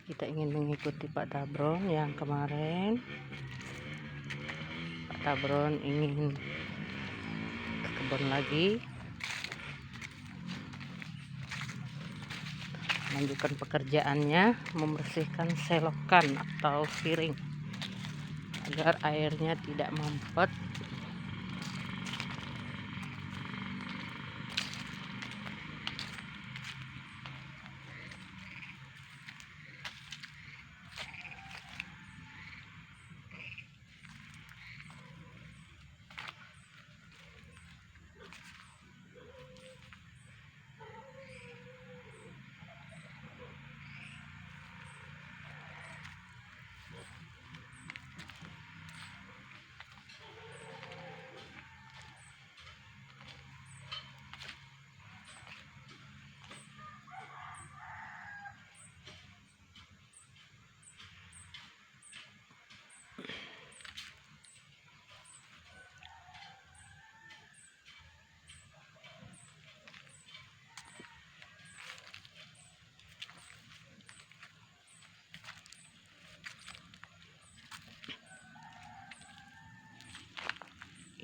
Kita ingin mengikuti Pak Tabron yang kemarin. Pak Tabron ingin ke kebun lagi, melanjutkan pekerjaannya, membersihkan selokan atau siring agar airnya tidak mampet.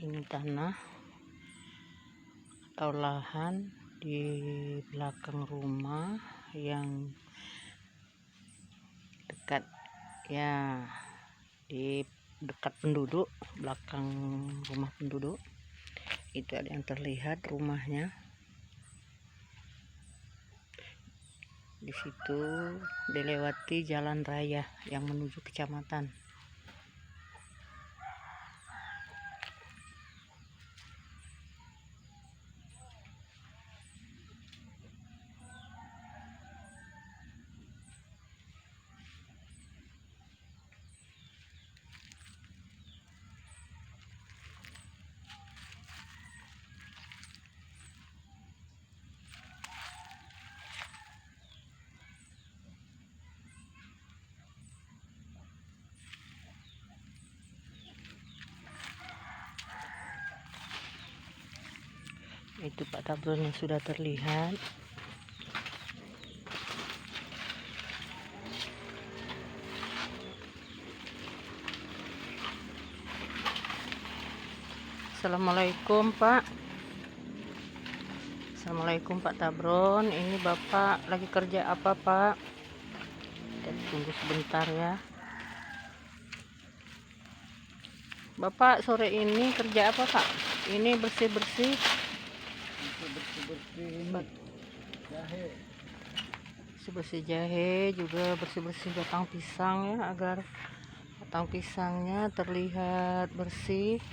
Ini tanah atau lahan di belakang rumah yang dekat ya, di dekat penduduk, belakang rumah penduduk itu ada yang terlihat rumahnya. Di situ dilewati jalan raya yang menuju kecamatan. Itu Pak Tabron yang sudah terlihat. Assalamualaikum Pak. Assalamualaikum Pak Tabron. Ini Bapak lagi kerja apa Pak? Kita tunggu sebentar ya. Bapak sore ini kerja apa Pak? Ini bersih-bersih jahe. bersih-bersih jahe, juga bersih-bersih batang pisang ya, agar batang pisangnya terlihat bersih.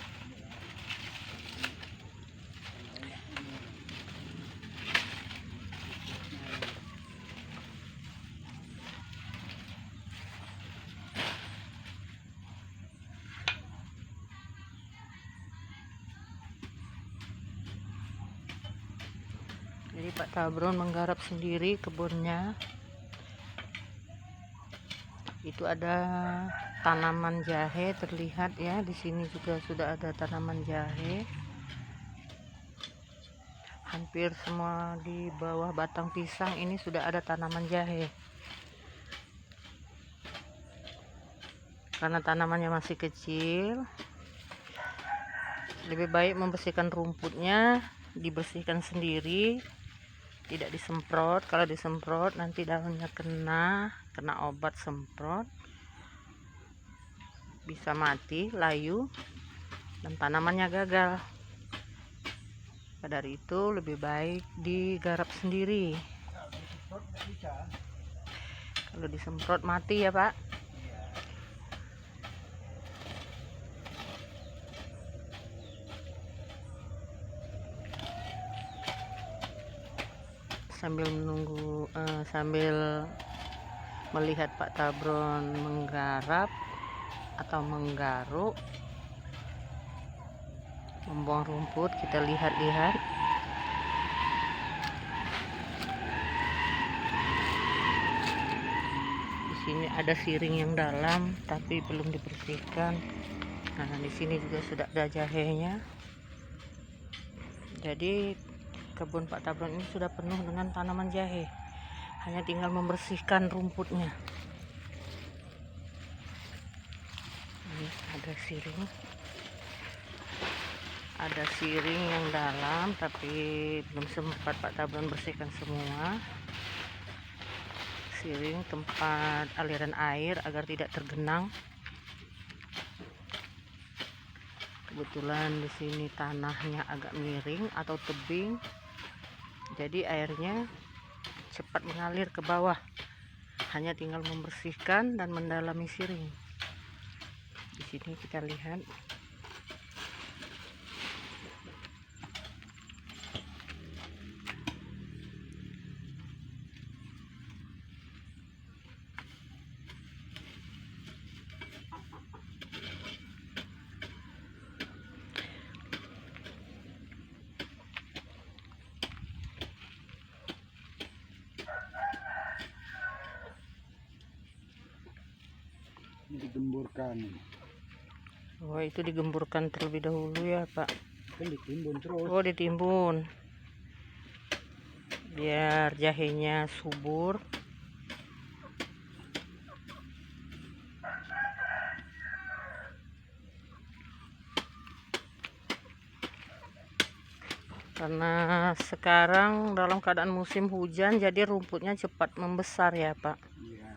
Jadi Pak Tabron menggarap sendiri kebunnya. Itu ada tanaman jahe terlihat ya. Di sini juga sudah ada tanaman jahe. Hampir semua di bawah batang pisang ini sudah ada tanaman jahe. Karena tanamannya masih kecil, lebih baik membersihkan rumputnya, dibersihkan sendiri, tidak disemprot. Kalau disemprot nanti daunnya kena obat semprot, bisa mati, layu, dan tanamannya gagal. Dari itu lebih baik digarap sendiri. Kalau disemprot mati ya Pak. Sambil menunggu, sambil melihat Pak Tabron menggarap atau menggaruk, membuang rumput, kita lihat-lihat. Di sini ada siring yang dalam tapi belum dibersihkan. Nah, di sini juga sudah ada jahenya. Jadi kebun Pak Tabron ini sudah penuh dengan tanaman jahe. Hanya tinggal membersihkan rumputnya. Ini ada siring yang dalam, tapi belum sempat Pak Tabron bersihkan semua. Siring tempat aliran air agar tidak tergenang. Kebetulan di sini tanahnya agak miring atau tebing, jadi airnya cepat mengalir ke bawah. Hanya tinggal membersihkan dan mendalami siring. Di sini kita lihat digemburkan. oh itu digemburkan terlebih dahulu ya Pak. Kan ditimbun terus. Oh ditimbun biar jahenya subur. Karena sekarang dalam keadaan musim hujan, jadi rumputnya cepat membesar ya Pak. Iya.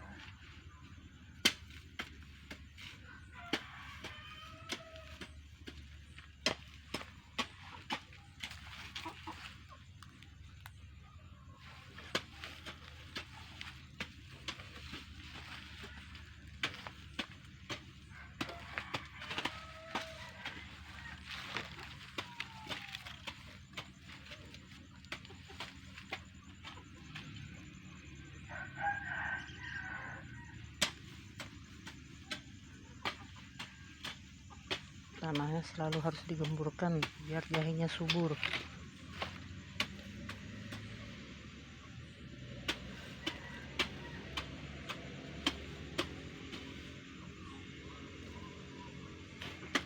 Tanahnya selalu harus digemburkan biar jahenya subur.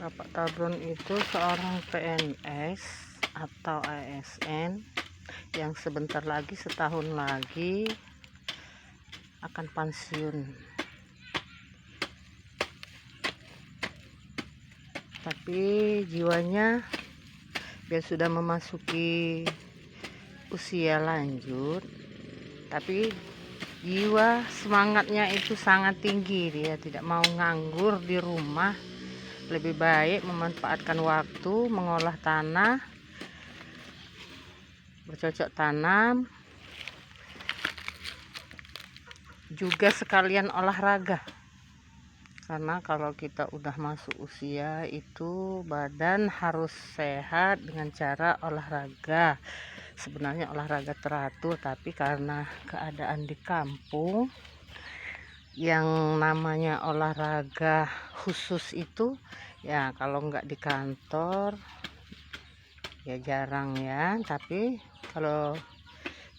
Bapak Tabron itu seorang PNS atau ASN yang sebentar lagi, setahun lagi akan pensiun. Tapi jiwanya dia sudah memasuki usia lanjut, tapi jiwa semangatnya itu sangat tinggi. Dia tidak mau nganggur di rumah, lebih baik memanfaatkan waktu mengolah tanah, bercocok tanam, juga sekalian olahraga. Karena kalau kita udah masuk usia itu badan harus sehat dengan cara olahraga. Sebenarnya olahraga teratur, tapi karena keadaan di kampung yang namanya olahraga khusus itu ya kalau nggak di kantor ya jarang ya. Tapi kalau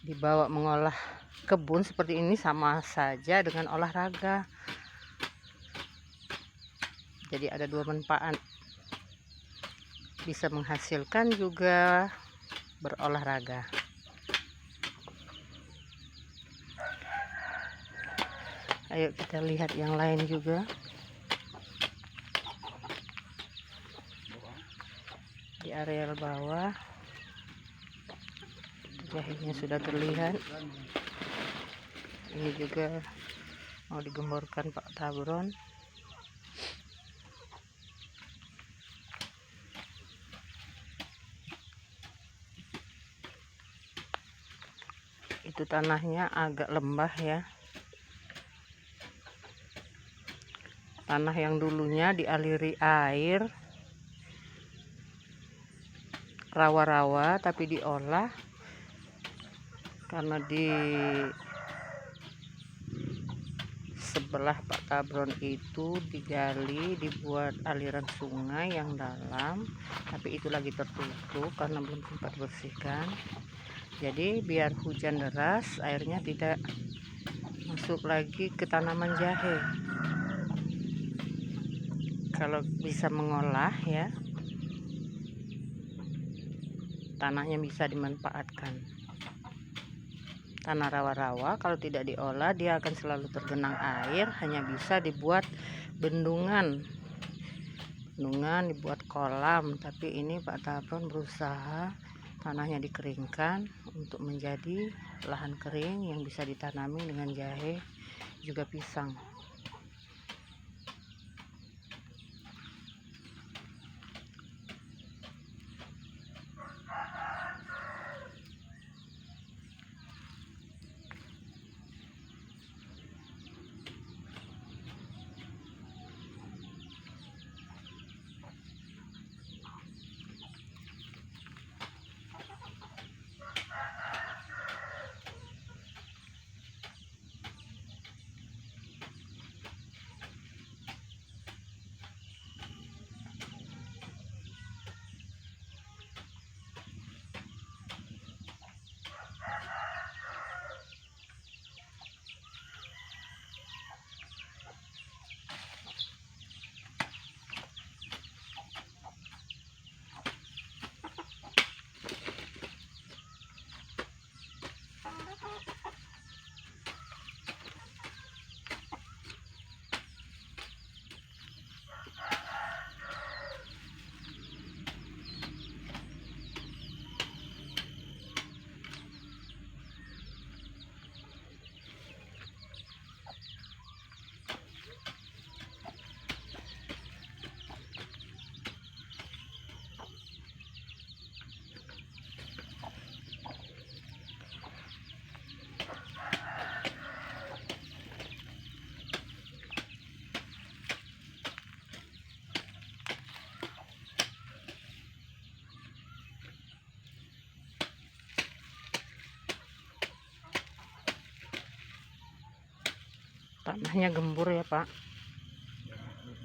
dibawa mengolah kebun seperti ini sama saja dengan olahraga. Jadi ada dua manfaat, bisa menghasilkan juga berolahraga. Ayo kita lihat yang lain juga. Di areal bawah jahenya sudah terlihat. Ini juga mau digemburkan Pak Tabron. Itu tanahnya agak lembah ya. Tanah yang dulunya dialiri air, rawa-rawa, tapi diolah karena di sebelah Pak Tabron itu digali, dibuat aliran sungai yang dalam, tapi itu lagi tertutup karena belum sempat bersihkan. Jadi biar hujan deras airnya tidak masuk lagi ke tanaman jahe. Kalau bisa mengolah ya, tanahnya bisa dimanfaatkan. Tanah rawa-rawa kalau tidak diolah dia akan selalu tergenang air, hanya bisa dibuat bendungan bendungan, dibuat kolam, tapi ini Pak Tabron berusaha tanahnya dikeringkan untuk menjadi lahan kering yang bisa ditanami dengan jahe juga pisang. Tanahnya gembur ya Pak.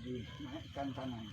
Dinaikkan tanah.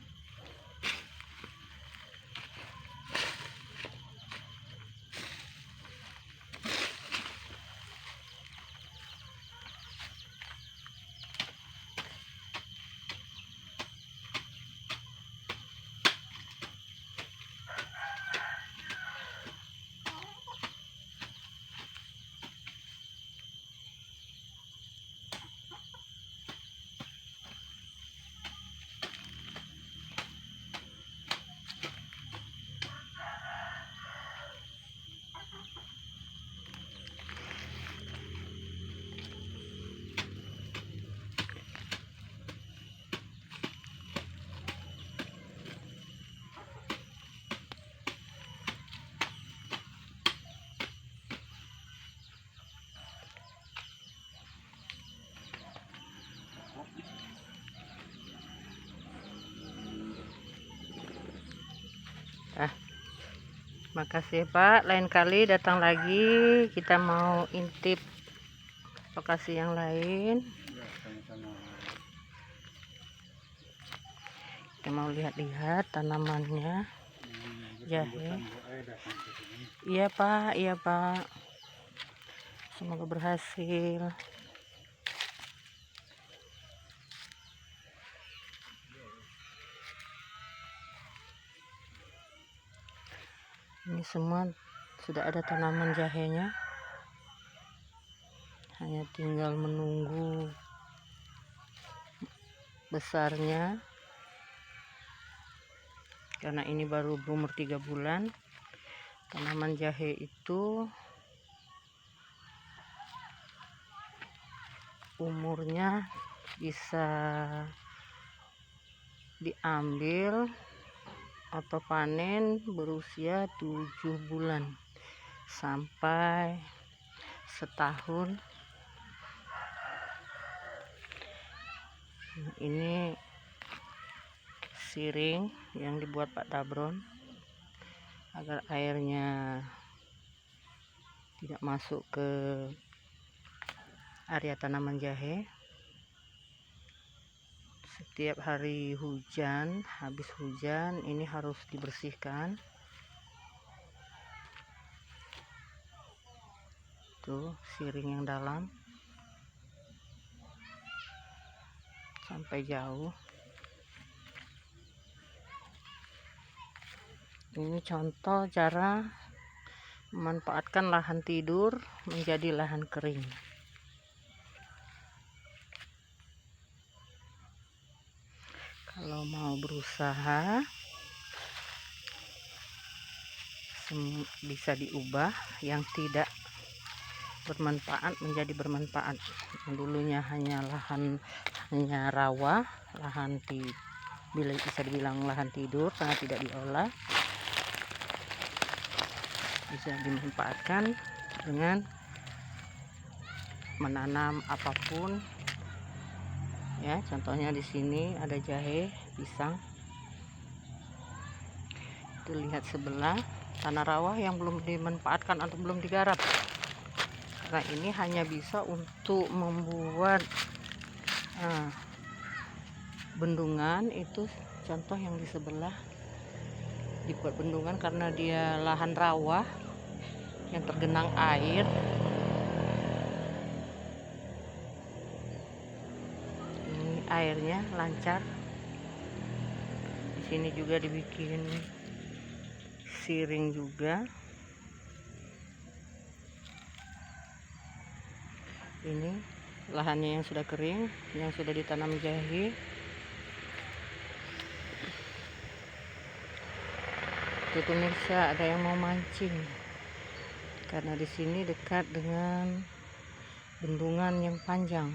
Makasih Pak, lain kali datang lagi kita mau intip lokasi yang lain. Ya, sama-sama. Kita mau lihat-lihat tanamannya. Jahe. Iya Pak, iya Pak. Semoga berhasil. Ini semua sudah ada tanaman jahenya, hanya tinggal menunggu besarnya, karena ini baru berumur 3 bulan. Tanaman jahe itu umurnya bisa diambil atau panen berusia 7 bulan sampai setahun. Ini siring yang dibuat Pak Tabron agar airnya tidak masuk ke area tanaman jahe. Setiap hari hujan, habis hujan ini harus dibersihkan. Tuh siring yang dalam sampai jauh. Ini contoh cara memanfaatkan lahan tidur menjadi lahan kering. kalau mau berusaha bisa diubah yang tidak bermanfaat menjadi bermanfaat. Yang dulunya hanya rawa, bisa dibilang lahan tidur karena tidak diolah, bisa dimanfaatkan dengan menanam apapun ya. Contohnya di sini ada jahe, pisang. Itu lihat sebelah tanah rawa yang belum dimanfaatkan atau belum digarap, karena ini hanya bisa untuk membuat bendungan. Itu contoh yang di sebelah dibuat bendungan karena dia lahan rawa yang tergenang air. Ini airnya lancar. Di sini juga dibikin siring juga. Ini lahannya yang sudah kering, yang sudah ditanam jahe. Itu pemirsa, ada yang mau mancing karena di sini dekat dengan bendungan yang panjang.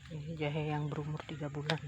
Ini jahe yang berumur 3 bulan.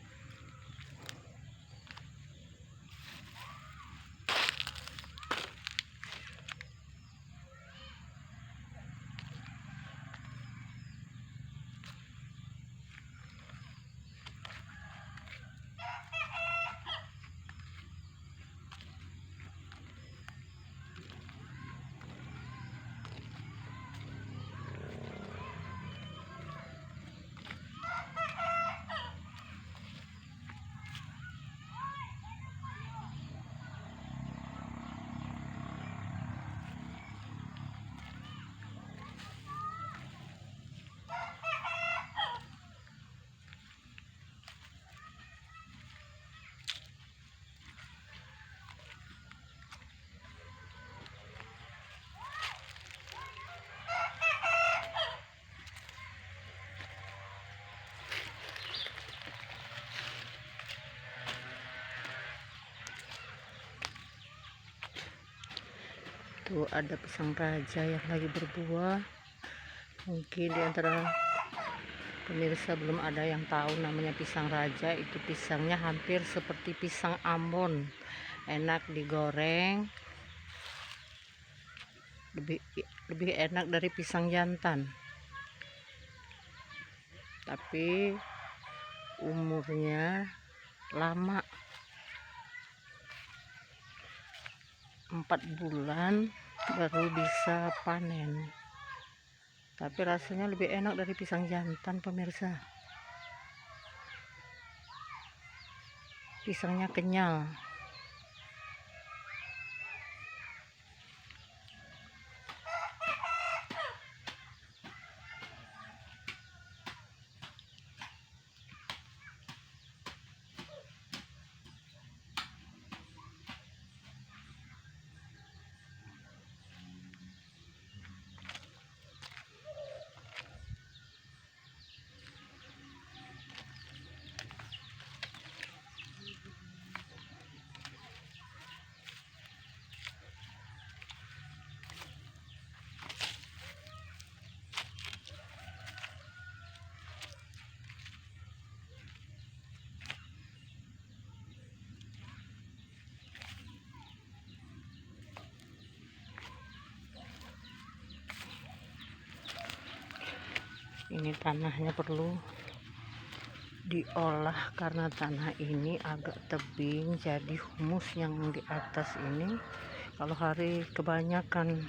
Tuh ada pisang raja yang lagi berbuah. Mungkin di antara pemirsa belum ada yang tahu namanya pisang raja. Itu pisangnya hampir seperti pisang Ambon, enak digoreng, lebih enak dari pisang jantan, tapi umurnya lama, 4 bulan baru bisa panen. Tapi rasanya lebih enak dari pisang jantan pemirsa. Pisangnya kenyal. Ini tanahnya perlu diolah karena tanah ini agak tebing, jadi humus yang di atas ini Kalau hari kebanyakan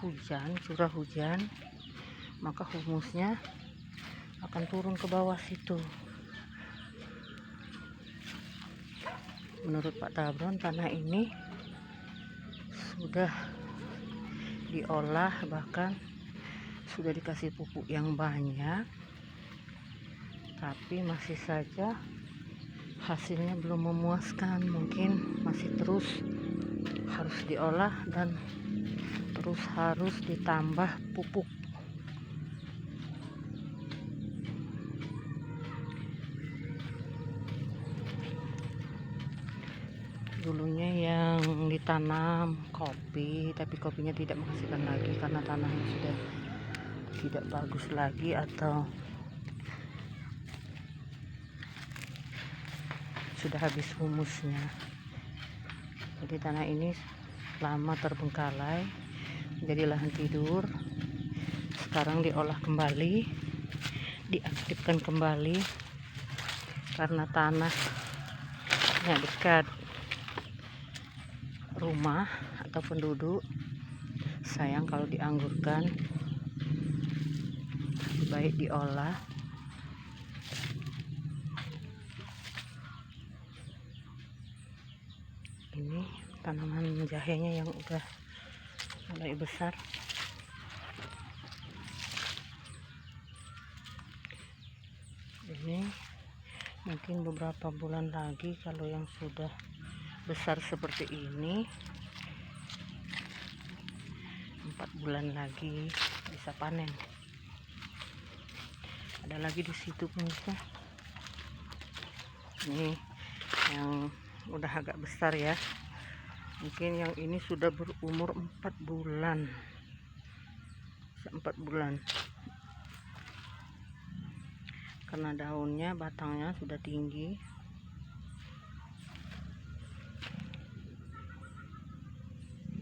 hujan, curah hujan, maka humusnya akan turun ke bawah situ. Menurut Pak Tabron, tanah ini sudah diolah, bahkan sudah dikasih pupuk yang banyak, tapi masih saja hasilnya belum memuaskan. Mungkin masih terus harus diolah dan terus harus ditambah pupuk. Dulunya yang ditanam kopi, tapi kopinya tidak menghasilkan lagi karena tanahnya sudah tidak bagus lagi atau sudah habis humusnya. Jadi tanah ini lama terbengkalai menjadi lahan tidur. Sekarang diolah kembali, diaktifkan kembali karena tanahnya dekat rumah atau penduduk. Sayang kalau dianggurkan, baik diolah. Ini tanaman jahenya yang udah mulai besar. Ini mungkin beberapa bulan lagi, kalau yang sudah besar seperti ini, 4 bulan lagi bisa panen. Ada lagi di situ pemirsa. Ini yang udah agak besar ya. Mungkin yang ini sudah berumur 4 bulan. 4 bulan. Karena daunnya, batangnya sudah tinggi.